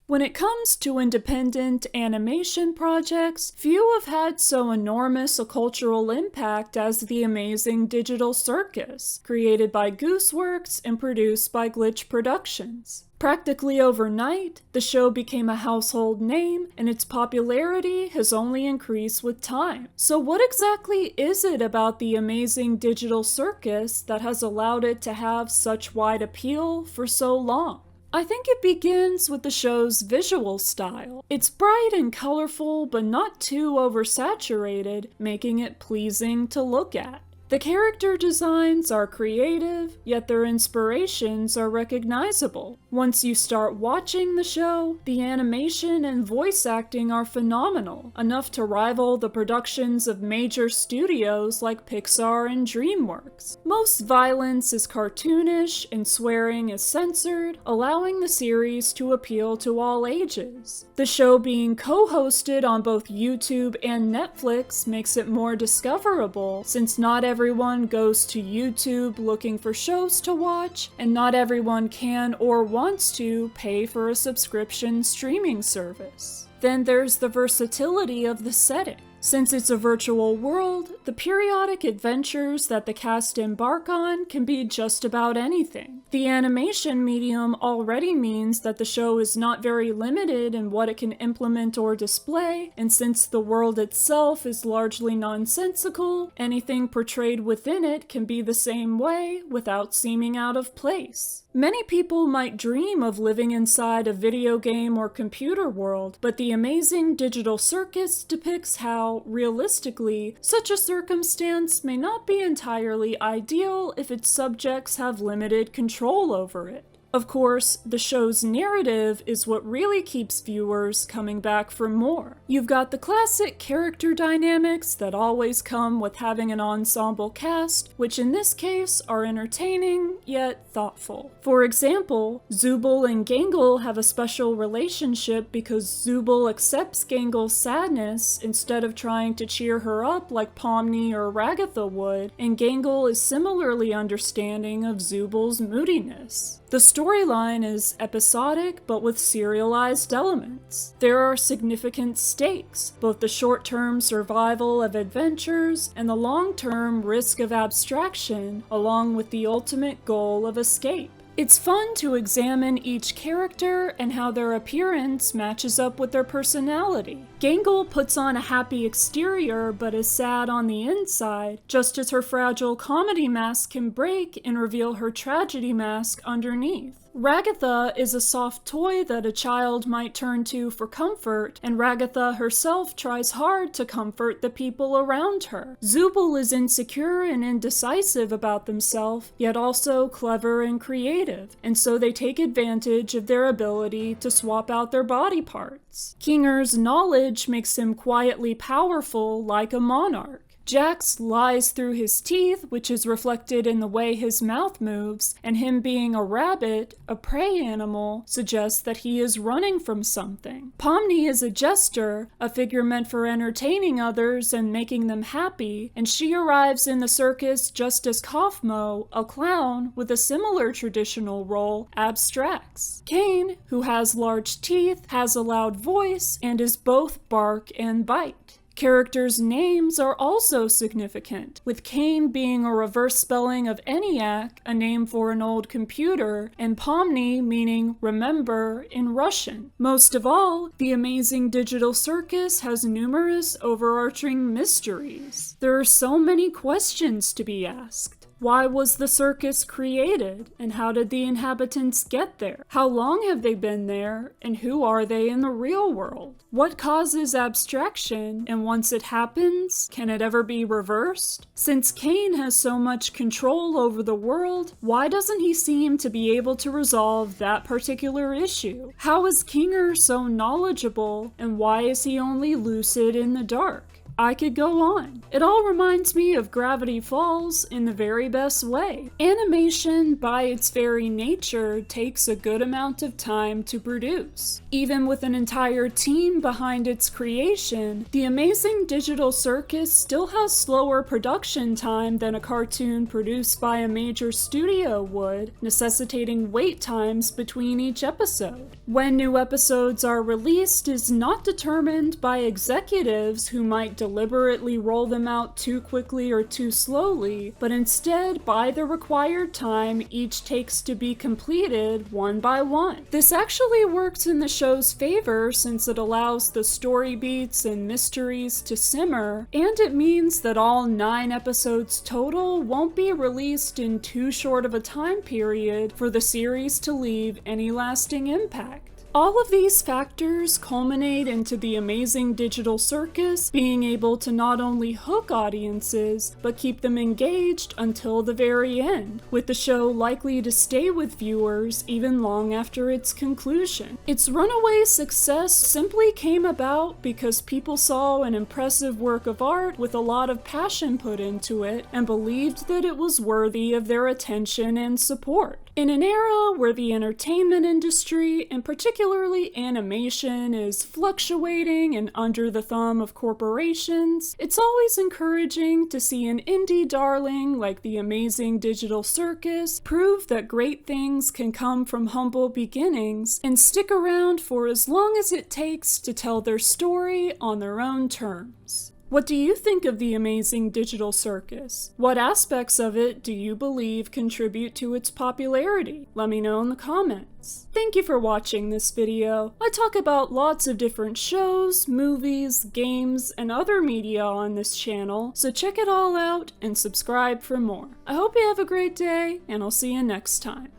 When it comes to independent animation projects, few have had so enormous a cultural impact as the Amazing Digital Circus, created by Gooseworks and produced by Glitch Productions. Practically overnight, the show became a household name, and its popularity has only increased with time. So what exactly is it about the Amazing Digital Circus that has allowed it to have such wide appeal for so long? I think it begins with the show's visual style. It's bright and colorful, but not too oversaturated, making it pleasing to look at. The character designs are creative, yet their inspirations are recognizable. Once you start watching the show, the animation and voice acting are phenomenal, enough to rival the productions of major studios like Pixar and DreamWorks. Most violence is cartoonish and swearing is censored, allowing the series to appeal to all ages. The show being co-hosted on both YouTube and Netflix makes it more discoverable, since not everyone goes to YouTube looking for shows to watch, and not everyone can or wants to pay for a subscription streaming service. Then there's the versatility of the setting. Since it's a virtual world, the periodic adventures that the cast embark on can be just about anything. The animation medium already means that the show is not very limited in what it can implement or display, and since the world itself is largely nonsensical, anything portrayed within it can be the same way without seeming out of place. Many people might dream of living inside a video game or computer world, but the Amazing Digital Circus depicts how, realistically, such a circumstance may not be entirely ideal if its subjects have limited control over it. Of course, the show's narrative is what really keeps viewers coming back for more. You've got the classic character dynamics that always come with having an ensemble cast, which in this case are entertaining, yet thoughtful. For example, Zooble and Gangle have a special relationship because Zooble accepts Gangle's sadness instead of trying to cheer her up like Pomni or Ragatha would, and Gangle is similarly understanding of Zooble's moodiness. The storyline is episodic, but with serialized elements. There are significant stakes, both the short-term survival of adventures and the long-term risk of abstraction, along with the ultimate goal of escape. It's fun to examine each character and how their appearance matches up with their personality. Gangle puts on a happy exterior but is sad on the inside, just as her fragile comedy mask can break and reveal her tragedy mask underneath. Ragatha is a soft toy that a child might turn to for comfort, and Ragatha herself tries hard to comfort the people around her. Zooble is insecure and indecisive about themselves, yet also clever and creative, and so they take advantage of their ability to swap out their body parts. Kinger's knowledge makes him quietly powerful like a monarch. Jax lies through his teeth, which is reflected in the way his mouth moves, and him being a rabbit, a prey animal, suggests that he is running from something. Pomni is a jester, a figure meant for entertaining others and making them happy, and she arrives in the circus just as Kaufmo, a clown with a similar traditional role, abstracts. Kane, who has large teeth, has a loud voice, and is both bark and bite. Characters' names are also significant, with Kane being a reverse spelling of ENIAC, a name for an old computer, and Pomni meaning remember in Russian. Most of all, the Amazing Digital Circus has numerous overarching mysteries. There are so many questions to be asked. Why was the circus created, and how did the inhabitants get there? How long have they been there, and who are they in the real world? What causes abstraction, and once it happens, can it ever be reversed? Since Kane has so much control over the world, why doesn't he seem to be able to resolve that particular issue? How is Kinger so knowledgeable, and why is he only lucid in the dark? I could go on. It all reminds me of Gravity Falls in the very best way. Animation, by its very nature, takes a good amount of time to produce. Even with an entire team behind its creation, the Amazing Digital Circus still has slower production time than a cartoon produced by a major studio would, necessitating wait times between each episode. When new episodes are released is not determined by executives who might deliberately roll them out too quickly or too slowly, but instead by the required time each takes to be completed one by one. This actually works in the show's favor since it allows the story beats and mysteries to simmer, and it means that all 9 episodes total won't be released in too short of a time period for the series to leave any lasting impact. All of these factors culminate into the Amazing Digital Circus being able to not only hook audiences, but keep them engaged until the very end, with the show likely to stay with viewers even long after its conclusion. Its runaway success simply came about because people saw an impressive work of art with a lot of passion put into it and believed that it was worthy of their attention and support. In an era where the entertainment industry, and particularly animation, is fluctuating and under the thumb of corporations, it's always encouraging to see an indie darling like the Amazing Digital Circus prove that great things can come from humble beginnings and stick around for as long as it takes to tell their story on their own terms. What do you think of the Amazing Digital Circus? What aspects of it do you believe contribute to its popularity? Let me know in the comments. Thank you for watching this video. I talk about lots of different shows, movies, games, and other media on this channel, so check it all out and subscribe for more. I hope you have a great day, and I'll see you next time.